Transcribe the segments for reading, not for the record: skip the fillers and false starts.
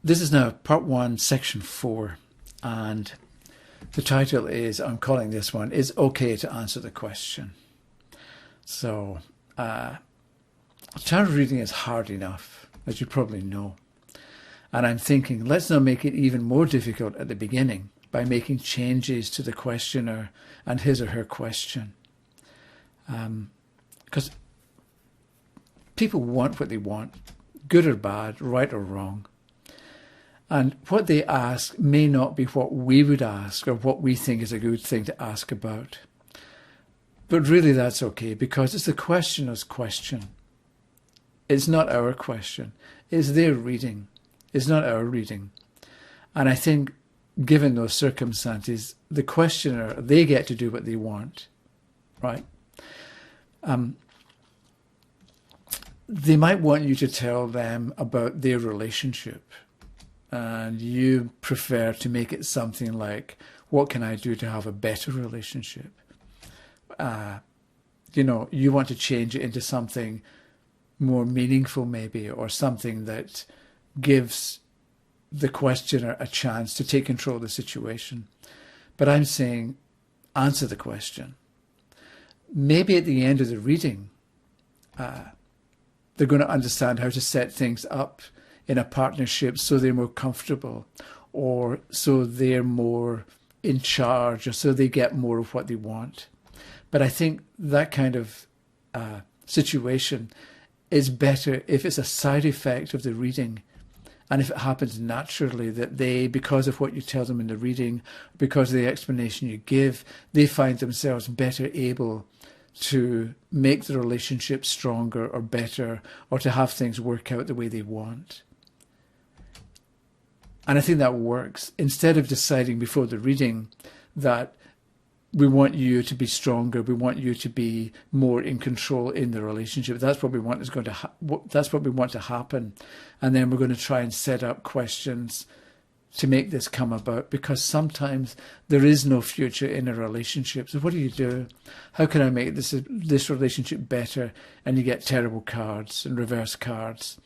This is now part 1, section 4, and the title is, I'm calling this one, Is Okay to Answer the Question. So, tarot reading is hard enough, as you probably know. And I'm thinking, let's not make it even more difficult at the beginning by making changes to the questioner and his or her question. Because people want what they want, good or bad, right or wrong. And what they ask may not be what we would ask or what we think is a good thing to ask about. But really that's okay, because it's the questioner's question. It's not our question. It's their reading. It's not our reading. And I think, given those circumstances, the questioner, they get to do what they want, right? They might want you to tell them about their relationship, and you prefer to make it something like, what can I do to have a better relationship? You want to change it into something more meaningful maybe, or something that gives the questioner a chance to take control of the situation. But I'm saying, answer the question. Maybe at the end of the reading, they're going to understand how to set things up in a partnership so they're more comfortable, or so they're more in charge, or so they get more of what they want. But I think that kind of situation is better if it's a side effect of the reading, and if it happens naturally, that they, because of what you tell them in the reading, because of the explanation you give, they find themselves better able to make the relationship stronger or better, or to have things work out the way they want. And I think that works. Instead of deciding before the reading that we want you to be stronger, we want you to be more in control in the relationship. That's what we want that's what we want to happen. And then we're going to try and set up questions to make this come about, because sometimes there is no future in a relationship. So what do you do? How can I make this relationship better? And you get terrible cards and reverse cards.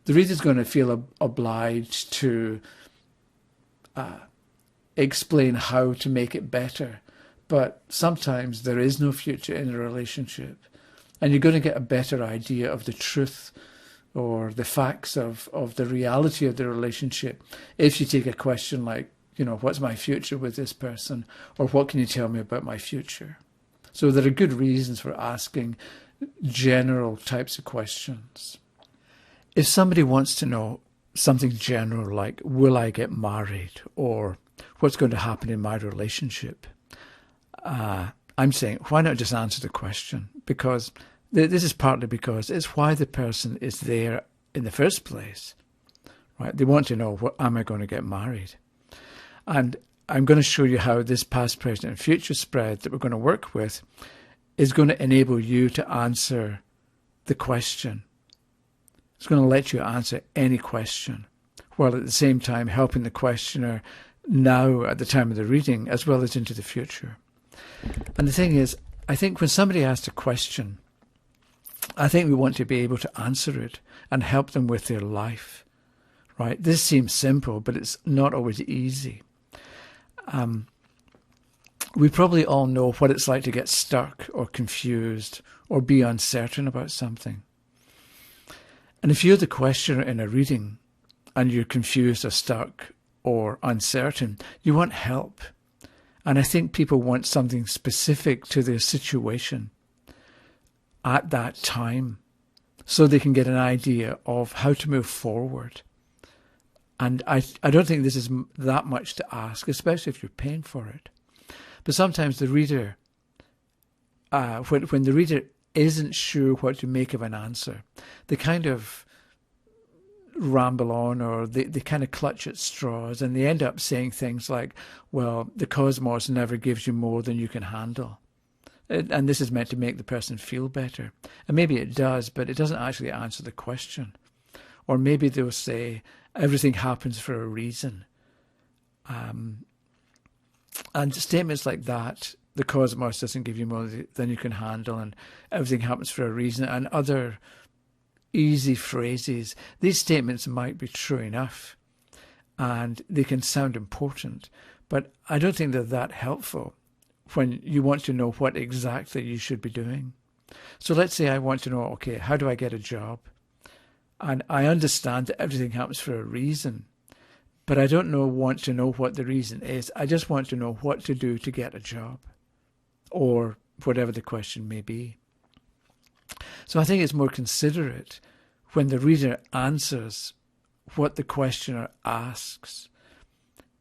The reader's going to feel obliged to explain how to make it better. But sometimes there is no future in a relationship, and you're going to get a better idea of the truth or the facts of the reality of the relationship if you take a question like, what's my future with this person? Or what can you tell me about my future? So there are good reasons for asking general types of questions. If somebody wants to know something general like, will I get married? Or what's going to happen in my relationship? I'm saying, why not just answer the question? Because this is partly because it's why the person is there in the first place, right? They want to know, am I going to get married? And I'm going to show you how this past, present, and future spread that we're going to work with is going to enable you to answer the question. It's going to let you answer any question, while at the same time helping the questioner now at the time of the reading, as well as into the future. And the thing is, I think when somebody asks a question, I think we want to be able to answer it and help them with their life, right? This seems simple, but it's not always easy. We probably all know what it's like to get stuck or confused or be uncertain about something. And if you're the questioner in a reading and you're confused or stuck or uncertain, you want help. And I think people want something specific to their situation at that time, so they can get an idea of how to move forward. And I don't think this is that much to ask, especially if you're paying for it. But sometimes the reader, when the reader isn't sure what to make of an answer, they kind of ramble on, or they kind of clutch at straws, and they end up saying things like, well, the cosmos never gives you more than you can handle. And this is meant to make the person feel better. And maybe it does, but it doesn't actually answer the question. Or maybe they'll say, everything happens for a reason. And statements like that, the cosmos doesn't give you more than you can handle, and everything happens for a reason, and other easy phrases, these statements might be true enough, and they can sound important, but I don't think they're that helpful when you want to know what exactly you should be doing. So let's say I want to know, okay, how do I get a job? And I understand that everything happens for a reason, but I don't want to know what the reason is. I just want to know what to do to get a job, or whatever the question may be. So I think it's more considerate when the reader answers what the questioner asks,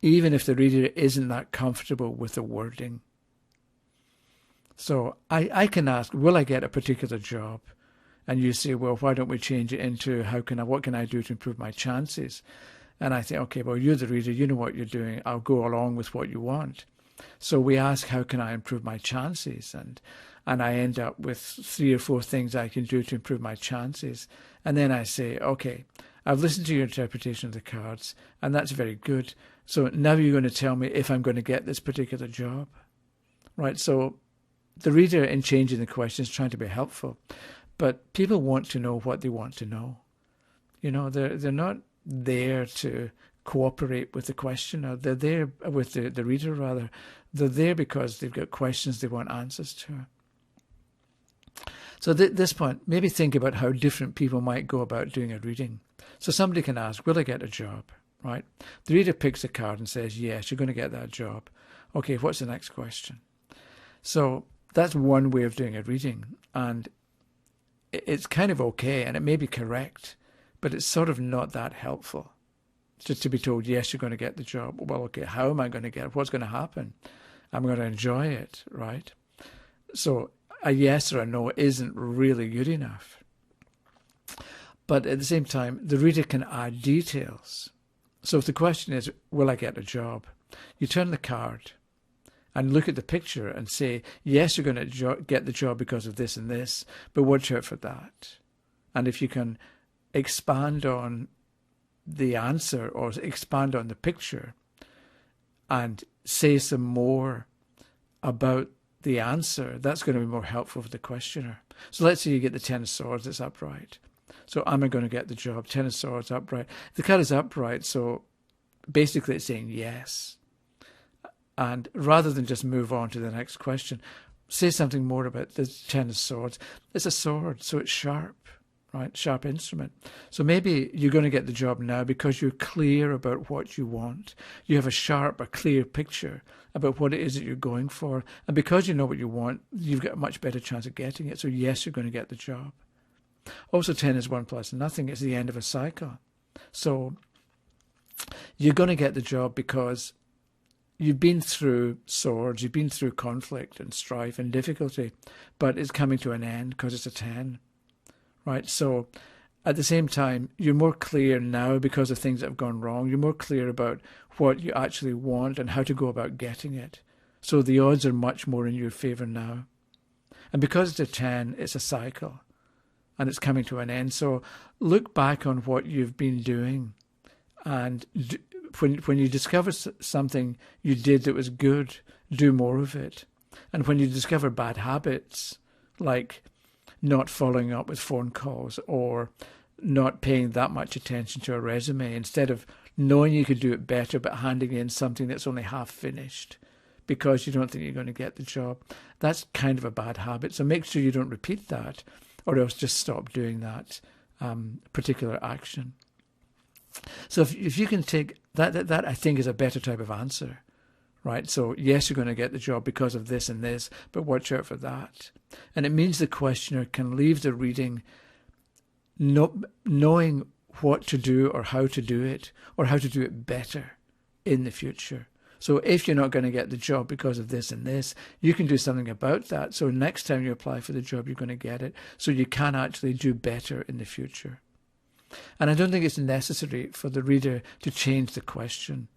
even if the reader isn't that comfortable with the wording. So I can ask, will I get a particular job? And you say, well, why don't we change it into what can I do to improve my chances? And I think, okay, well, you're the reader, you know what you're doing. I'll go along with what you want. So we ask, how can I improve my chances? And I end up with 3 or 4 things I can do to improve my chances. And then I say, okay, I've listened to your interpretation of the cards, and that's very good. So now you're going to tell me if I'm going to get this particular job, right? So the reader, in changing the question, is trying to be helpful, but people want to know what they want to know. You know, they're not there to cooperate with the questioner. They're there with the reader, rather. They're there because they've got questions they want answers to. So at this point, maybe think about how different people might go about doing a reading. So somebody can ask, will I get a job, right? The reader picks a card and says, yes, you're going to get that job. Okay, what's the next question? So that's one way of doing a reading, and it's kind of okay, and it may be correct, but it's sort of not that helpful. Just to be told, yes, you're going to get the job. Well, okay, how am I going to get it? What's going to happen? I'm going to enjoy it, right? So a yes or a no isn't really good enough. But at the same time, the reader can add details. So if the question is, will I get a job? You turn the card and look at the picture and say, yes, you're going to get the job because of this and this, but watch out for that. And if you can expand on the answer or expand on the picture and say some more about the answer, that's going to be more helpful for the questioner. So let's say you get the 10 of Swords, it's upright. So am I going to get the job? 10 of Swords, upright. The card is upright, so basically it's saying yes. And rather than just move on to the next question, say something more about the 10 of Swords. It's a sword, so it's sharp, right? Sharp instrument. So maybe you're going to get the job now because you're clear about what you want. You have a clear picture about what it is that you're going for. And because you know what you want, you've got a much better chance of getting it. So yes, you're going to get the job. Also, 10 is 1 plus nothing. It's the end of a cycle. So you're going to get the job because you've been through swords, you've been through conflict and strife and difficulty, but it's coming to an end because it's a 10, right? So at the same time, you're more clear now because of things that have gone wrong. You're more clear about what you actually want and how to go about getting it. So the odds are much more in your favour now. And because it's a 10, it's a cycle and it's coming to an end. So look back on what you've been doing, and when you discover something you did that was good, do more of it. And when you discover bad habits, like not following up with phone calls or not paying that much attention to a resume, instead of knowing you could do it better but handing in something that's only half finished because you don't think you're going to get the job, that's kind of a bad habit. So make sure you don't repeat that, or else just stop doing that particular action. So if you can take that I think is a better type of answer, right? So yes, you're going to get the job because of this and this, but watch out for that. And it means the questioner can leave the reading knowing what to do or how to do it better in the future. So if you're not going to get the job because of this and this, you can do something about that. So next time you apply for the job, you're going to get it. So you can actually do better in the future. And I don't think it's necessary for the reader to change the question,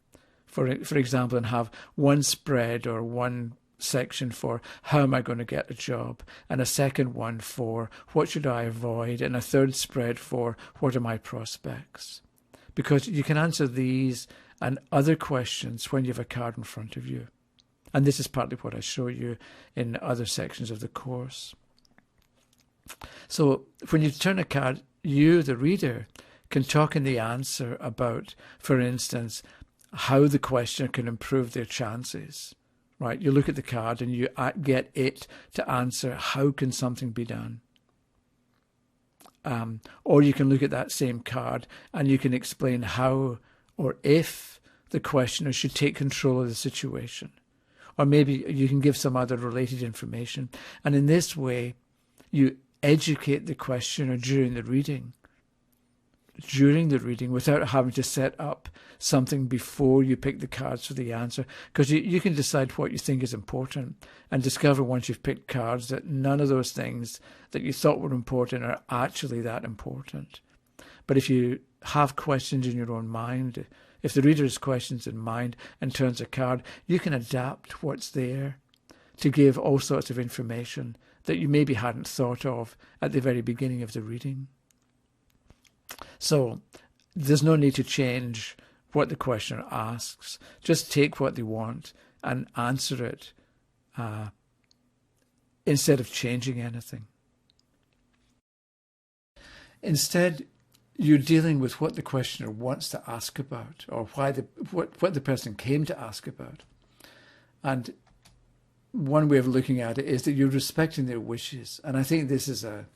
for example, and have one spread or one section for how am I going to get a job, and a second one for what should I avoid, and a third spread for what are my prospects. Because you can answer these and other questions when you have a card in front of you. And this is partly what I show you in other sections of the course. So when you turn a card, you, the reader, can talk in the answer about, for instance, how the questioner can improve their chances, right? You look at the card and you get it to answer, how can something be done? Or you can look at that same card and you can explain how or if the questioner should take control of the situation. Or maybe you can give some other related information. And in this way, you educate the questioner during the reading without having to set up something before you pick the cards for the answer, because you can decide what you think is important and discover once you've picked cards that none of those things that you thought were important are actually that important. But if you have questions in your own mind, if the reader has questions in mind and turns a card, you can adapt what's there to give all sorts of information that you maybe hadn't thought of at the very beginning of the reading. So there's no need to change what the questioner asks. Just take what they want and answer it instead of changing anything. Instead, you're dealing with what the questioner wants to ask about, or what the person came to ask about. And one way of looking at it is that you're respecting their wishes. And I think this is a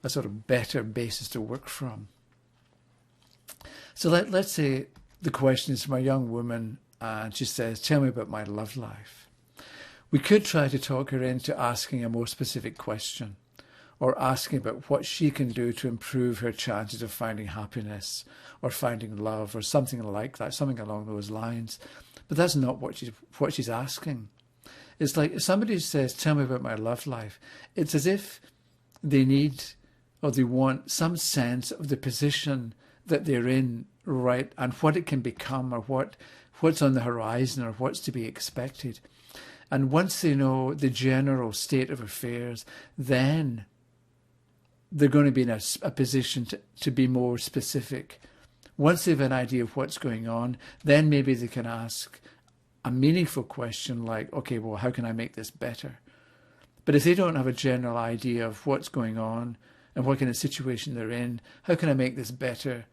sort of better basis to work from. So let's say the question is from a young woman and she says, tell me about my love life. We could try to talk her into asking a more specific question, or asking about what she can do to improve her chances of finding happiness or finding love or something like that, something along those lines. But that's not what she's asking. It's like if somebody says, tell me about my love life, it's as if they need or they want some sense of the position that they're in, right, and what it can become, or what's on the horizon, or what's to be expected. And once they know the general state of affairs, then they're going to be in a position to be more specific. Once they have an idea of what's going on, then maybe they can ask a meaningful question like, okay, well, how can I make this better? But if they don't have a general idea of what's going on and what kind of situation they're in, how can I make this better?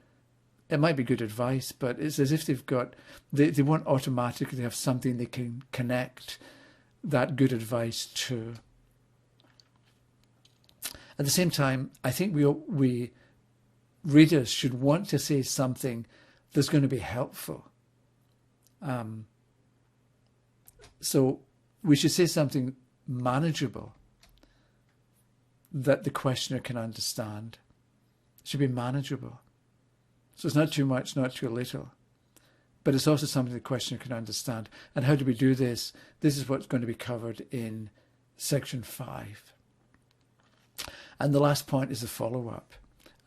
It might be good advice, but it's as if they want automatically to have something they can connect that good advice to. At the same time, I think we readers should want to say something that's going to be helpful. So we should say something manageable that the questioner can understand. It should be manageable. So it's not too much, not too little. But it's also something the questioner can understand. And how do we do this? This is what's going to be covered in section 5. And the last point is the follow-up.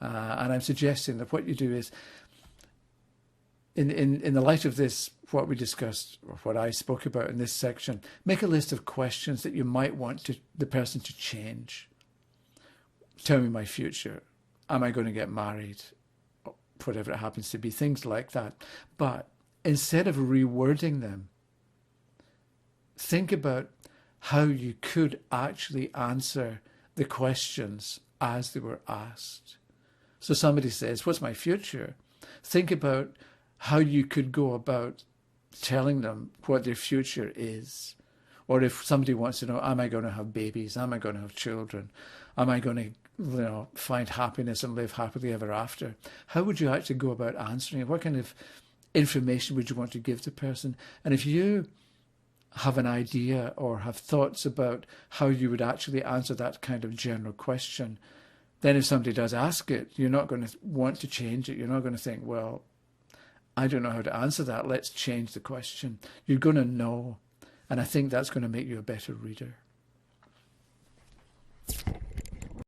And I'm suggesting that what you do is, in the light of this, what we discussed, or what I spoke about in this section, make a list of questions that you might want the person to change. Tell me my future. Am I going to get married? Whatever it happens to be, things like that. But instead of rewording them, think about how you could actually answer the questions as they were asked. So somebody says, what's my future? Think about how you could go about telling them what their future is. Or if somebody wants to know, am I going to have babies? Am I going to have children? Am I going to find happiness and live happily ever after? How would you actually go about answering it? What kind of information would you want to give the person? And if you have an idea or have thoughts about how you would actually answer that kind of general question, then if somebody does ask it, you're not going to want to change it. You're not going to think, well, I don't know how to answer that. Let's change the question. You're going to know. And I think that's going to make you a better reader.